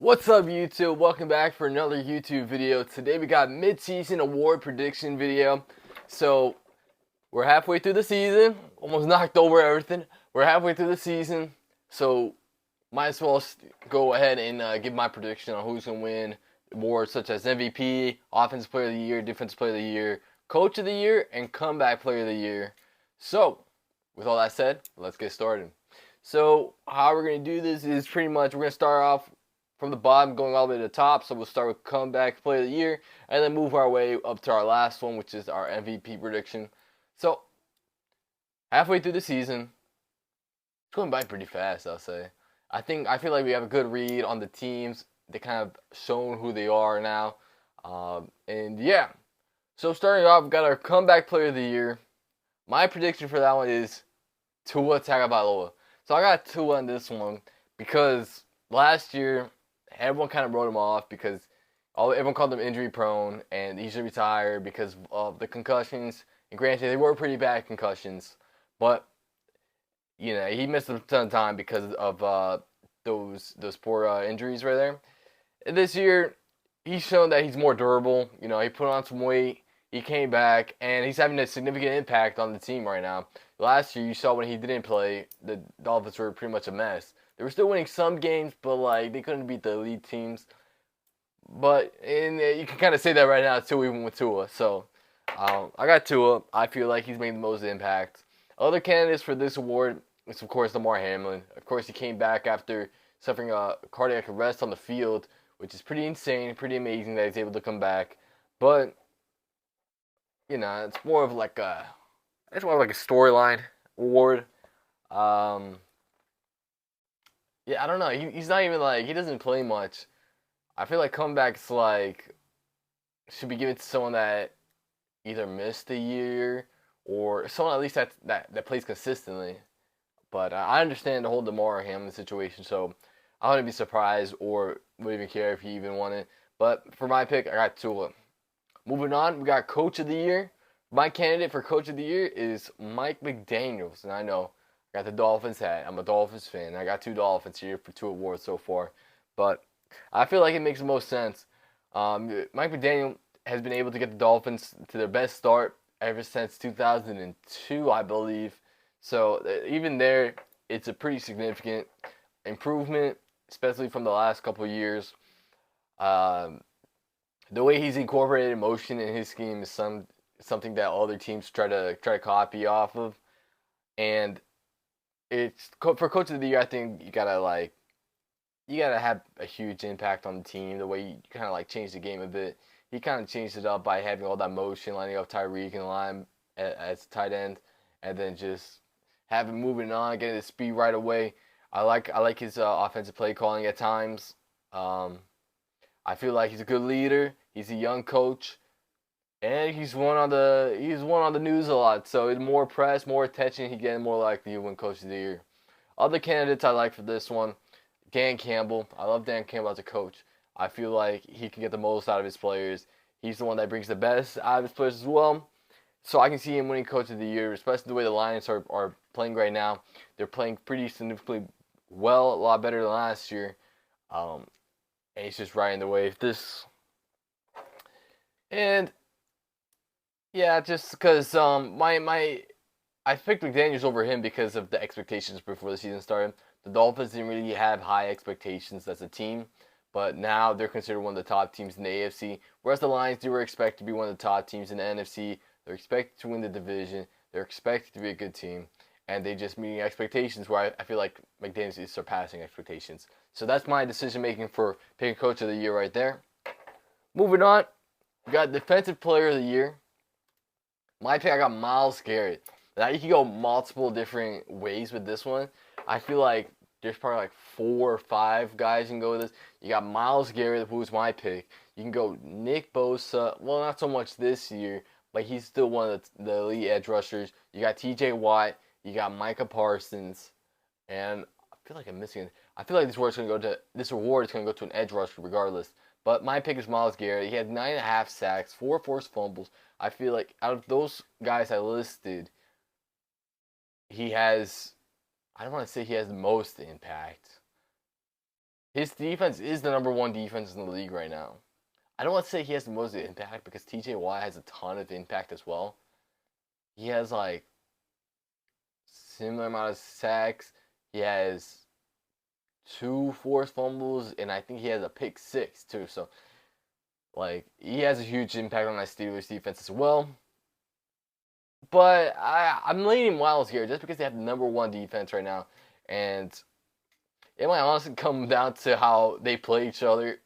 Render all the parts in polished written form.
What's up, YouTube? Welcome back for another YouTube video. Today we got mid-season award prediction video. So we're halfway through the season, almost knocked over everything. We're halfway through the season, so might as well go ahead and give my prediction on who's gonna win awards such as MVP, Offensive Player of the Year, Defensive Player of the Year, Coach of the Year, and Comeback Player of the Year. So with all that said, let's get started. So how we're gonna do this is pretty much we're gonna start off from the bottom going all the way to the top. So we'll start with Comeback Player of the Year and then move our way up to our last one, which is our MVP prediction. So halfway through the season, it's going by pretty fast, I'll say. I feel like we have a good read on the teams. They kind of shown who they are now. And yeah. So starting off, we've got our Comeback Player of the Year. My prediction for that one is Tua Tagovailoa. So I got Tua in this one because last year everyone kind of wrote him off because everyone called him injury prone and he should retire because of the concussions. And granted, they were pretty bad concussions, but he missed a ton of time because of those poor injuries right there. And this year, he's shown that he's more durable. He put on some weight, he came back, and he's having a significant impact on the team right now. Last year, you saw when he didn't play, the Dolphins were pretty much a mess. They were still winning some games, but they couldn't beat the elite teams. But you can kind of say that right now too, even with Tua. So I got Tua. I feel like he's made the most impact. Other candidates for this award is of course Damar Hamlin. Of course, he came back after suffering a cardiac arrest on the field, which is pretty insane, pretty amazing that he's able to come back. But it's more of like a storyline award. Yeah, I don't know. He's not even he doesn't play much. I feel like comebacks should be given to someone that either missed a year or someone at least that plays consistently. But I understand the whole Damar Hamlin situation, so I wouldn't be surprised or would even care if he even won it. But for my pick, I got Tua. Moving on, we got Coach of the Year. My candidate for Coach of the Year is Mike McDaniels, and I know I got the Dolphins hat. I'm a Dolphins fan. I got two Dolphins here for two awards so far. But I feel like it makes the most sense. Mike McDaniel has been able to get the Dolphins to their best start ever since 2002, I believe. So even there, it's a pretty significant improvement, especially from the last couple of years. The way he's incorporated motion in his scheme is something that other teams try to copy off of. And it's for Coach of the Year. I think you gotta have a huge impact on the team. The way you kind of change the game a bit. He kind of changed it up by having all that motion, lining up Tyreek and line as tight end, and then just have him moving on, getting his speed right away. I like his offensive play calling at times. I feel like he's a good leader. He's a young coach. And he's one on the news a lot, so it's more press, more attention. He's getting more likely to win Coach of the Year. Other candidates I like for this one, Dan Campbell. I love Dan Campbell as a coach. I feel like he can get the most out of his players. He's the one that brings the best out of his players as well. So I can see him winning Coach of the Year, especially the way the Lions are playing right now. They're playing pretty significantly well, a lot better than last year. And he's just riding the wave. And yeah, just because I picked McDaniels over him because of the expectations before the season started. The Dolphins didn't really have high expectations as a team, but now they're considered one of the top teams in the AFC. Whereas the Lions, they were expected to be one of the top teams in the NFC. They're expected to win the division. They're expected to be a good team, and they just meeting expectations. Where I feel like McDaniels is surpassing expectations. So that's my decision making for picking Coach of the Year right there. Moving on, we got Defensive Player of the Year. My pick, I got Myles Garrett. Now you can go multiple different ways with this one. I feel like there's probably 4 or 5 guys you can go with this. You got Myles Garrett, who's my pick. You can go Nick Bosa. Well, not so much this year, but he's still one of the elite edge rushers. You got T.J. Watt. You got Micah Parsons, and I feel like I'm missing. I feel like this award is going to go to an edge rusher regardless. But my pick is Myles Garrett. He had 9.5 sacks, 4 forced fumbles. I feel like out of those guys I listed, he has, I don't want to say he has the most impact, His defense is the #1 defense in the league right now. I don't want to say he has the most impact because TJ Watt has a ton of impact as well. He has like similar amount of sacks. He has 2 forced fumbles, and I think he has a pick 6 too. So like he has a huge impact on that Steelers defense as well. But I'm leaning Miles here just because they have the #1 defense right now, and it might honestly come down to how they play each other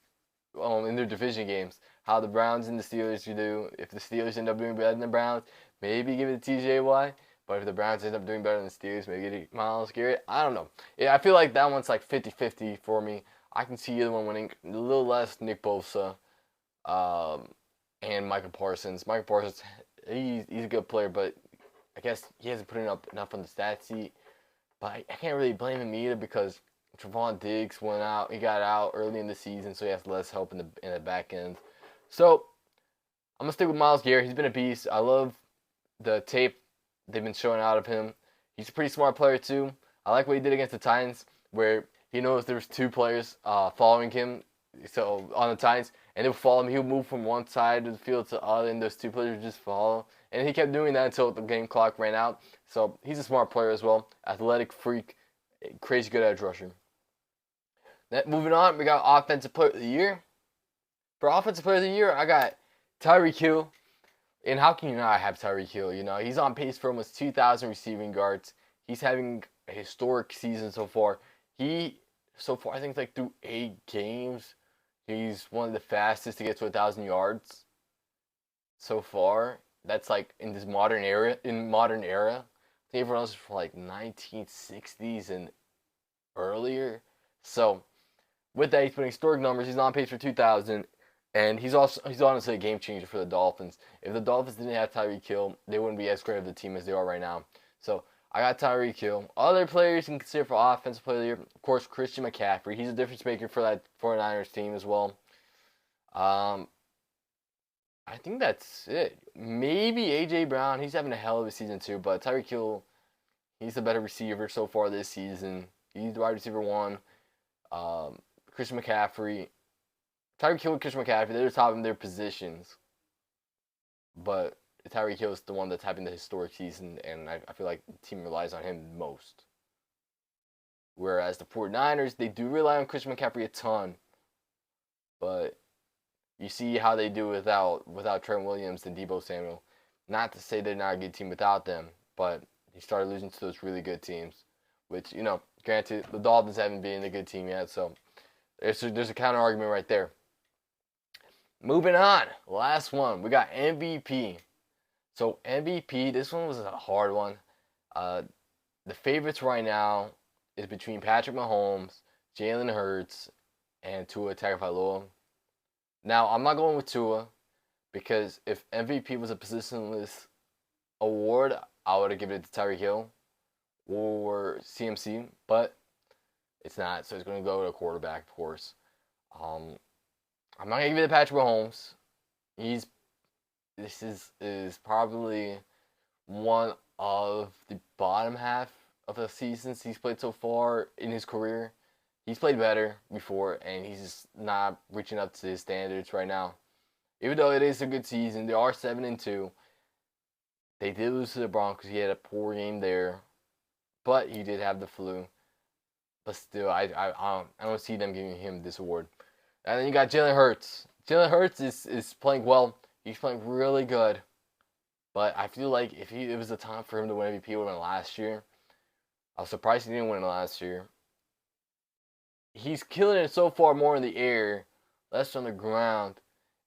in their division games. How the Browns and the Steelers do. If the Steelers end up doing better than the Browns, maybe give it to TJY. But if the Browns end up doing better than the Steelers, maybe get it Miles Garrett. I don't know. Yeah, I feel like that one's like 50-50 for me. I can see either one winning. A little less Nick Bosa and Michael Parsons. Michael Parsons, he's a good player, but I guess he hasn't put up enough on the stat sheet. But I can't really blame him either because Trevon Diggs went out. He got out early in the season, so he has less help in the back end. So I'm gonna stick with Myles Garrett. He's been a beast. I love the tape they've been showing out of him. He's a pretty smart player too. I like what he did against the Titans, where he knows there's 2 players following him. So on the Titans, and they'll follow him. He'll move from one side of the field to the other, and those 2 players just follow. And he kept doing that until the game clock ran out. So he's a smart player as well. Athletic freak, crazy good edge rusher. Moving on, we got Offensive Player of the Year. For Offensive Player of the Year, I got Tyreek Hill. And how can you not have Tyreek Hill? You know, he's on pace for almost 2,000 receiving yards. He's having a historic season so far. I think like through 8 games, he's one of the fastest to get to 1,000 yards so far. That's like in this modern era. I think everyone else is from like 1960s and earlier. So with that, he's putting historic numbers. He's on pace for 2,000, and he's honestly a game changer for the Dolphins. If the Dolphins didn't have Tyreek Hill, they wouldn't be as great of a team as they are right now. So I got Tyreek Hill. Other players you can consider for Offensive Player of the Year, of course, Christian McCaffrey. He's a difference maker for that 49ers team as well. I think that's it. Maybe A.J. Brown. He's having a hell of a season too, but Tyreek Hill, he's the better receiver so far this season. He's the wide receiver 1. Christian McCaffrey. Tyreek Hill and Christian McCaffrey, they're the top in their positions. But Tyreek Hill is the one that's having the historic season, and I feel like the team relies on him most. Whereas the 49ers, they do rely on Christian McCaffrey a ton. But you see how they do without Trent Williams and Deebo Samuel. Not to say they're not a good team without them, but he started losing to those really good teams. Which, you know, granted, the Dolphins haven't been a good team yet, so there's a counter argument right there. Moving on, last one, we got MVP. So MVP, this one was a hard one. The favorites right now is between Patrick Mahomes, Jalen Hurts, and Tua Tagovailoa. Now, I'm not going with Tua because if MVP was a positionless award, I would have given it to Tyreek Hill or CMC, but it's not, so it's going to go to a quarterback, of course. I'm not going to give it to Patrick Mahomes. This is probably one of the bottom half of the seasons he's played so far in his career. He's played better before, and he's just not reaching up to his standards right now. Even though it is a good season, they are 7-2. They did lose to the Broncos. He had a poor game there, but he did have the flu. But still, I don't see them giving him this award. And then you got Jalen Hurts. Jalen Hurts is playing well. He's playing really good. But I feel like if it was a time for him to win MVP, he would have won last year. I was surprised he didn't win it last year. He's killing it so far more in the air, less on the ground,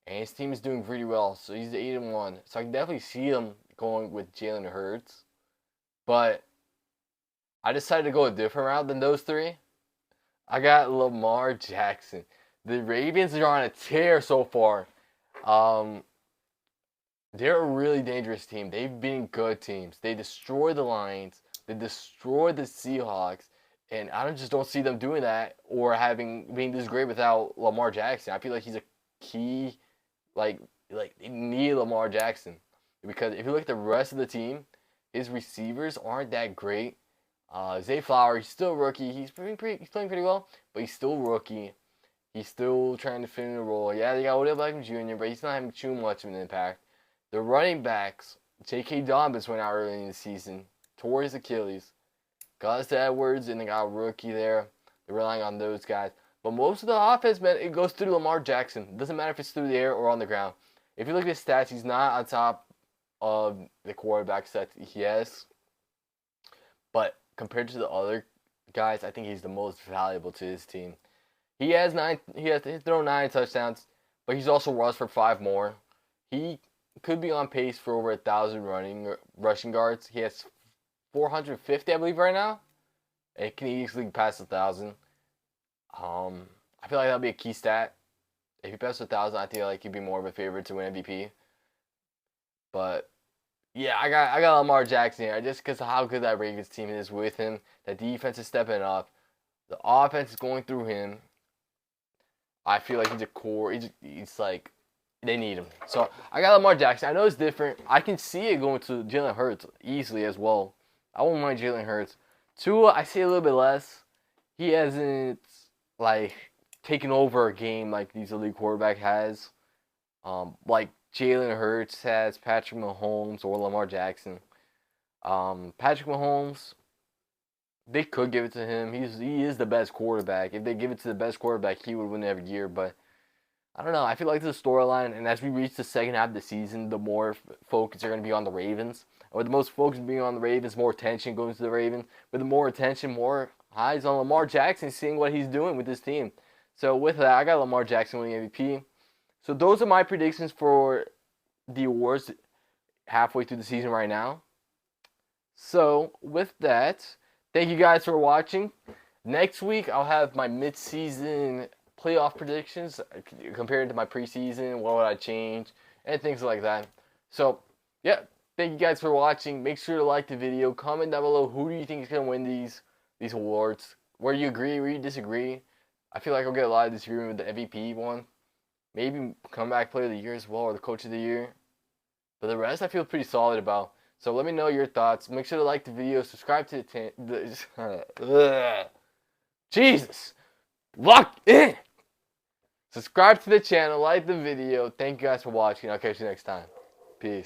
and his team is doing pretty well. So he's 8-1. So I can definitely see him going with Jalen Hurts. But I decided to go a different route than those 3. I got Lamar Jackson. The Ravens are on a tear so far. They're a really dangerous team. They've been good teams. They destroyed the Lions. They destroyed the Seahawks. And I just don't see them doing that or being this great without Lamar Jackson. I feel like he's a key, like they need Lamar Jackson. Because if you look at the rest of the team, his receivers aren't that great. Zay Flower, he's still a rookie. He's playing pretty well, but he's still rookie. He's still trying to fit in the role. Yeah, they got Odell Beckham Jr., but he's not having too much of an impact. The running backs, J.K. Dobbins went out early in the season, tore his Achilles. Gus Edwards, and they got a rookie there. They're relying on those guys. But most of the offense, man, it goes through Lamar Jackson. It doesn't matter if it's through the air or on the ground. If you look at his stats, he's not on top of the quarterback stats he has. But compared to the other guys, I think he's the most valuable to his team. He has thrown 9 touchdowns, but he's also rushed for 5 more. He could be on pace for over 1,000 rushing yards. He has 450, I believe, right now. It can easily pass 1,000. I feel like that'll be a key stat. If he passes 1,000, I feel like he'd be more of a favorite to win MVP. But yeah, I got Lamar Jackson here just because of how good that Ravens team is with him. That defense is stepping up. The offense is going through him. I feel like he's a core. He's like, they need him. So I got Lamar Jackson. I know it's different. I can see it going to Jalen Hurts easily as well. I won't mind Jalen Hurts. Tua, I see a little bit less. He hasn't like taken over a game like these elite quarterback has. Like Jalen Hurts has, Patrick Mahomes, or Lamar Jackson. Patrick Mahomes, they could give it to him. He is the best quarterback. If they give it to the best quarterback, he would win every year. But I don't know. I feel like this is a storyline, and as we reach the second half of the season, the more focus are going to be on the Ravens. Or the most focus being on the Ravens, more attention goes to the Ravens. But the more attention, more eyes on Lamar Jackson, seeing what he's doing with his team. So with that, I got Lamar Jackson winning MVP. So those are my predictions for the awards halfway through the season right now. So with that, thank you guys for watching. Next week, I'll have my mid-season playoff predictions compared to my preseason. What would I change? And things like that. So, yeah. Thank you guys for watching. Make sure to like the video. Comment down below who do you think is going to win these awards. Where you agree, where you disagree. I feel like I'll get a lot of disagreement with the MVP one. Maybe comeback player of the year as well, or the coach of the year. But the rest I feel pretty solid about. So let me know your thoughts. Make sure to like the video. Subscribe to the Jesus. Lock in. Subscribe to the channel. Like the video. Thank you guys for watching. I'll catch you next time. Peace.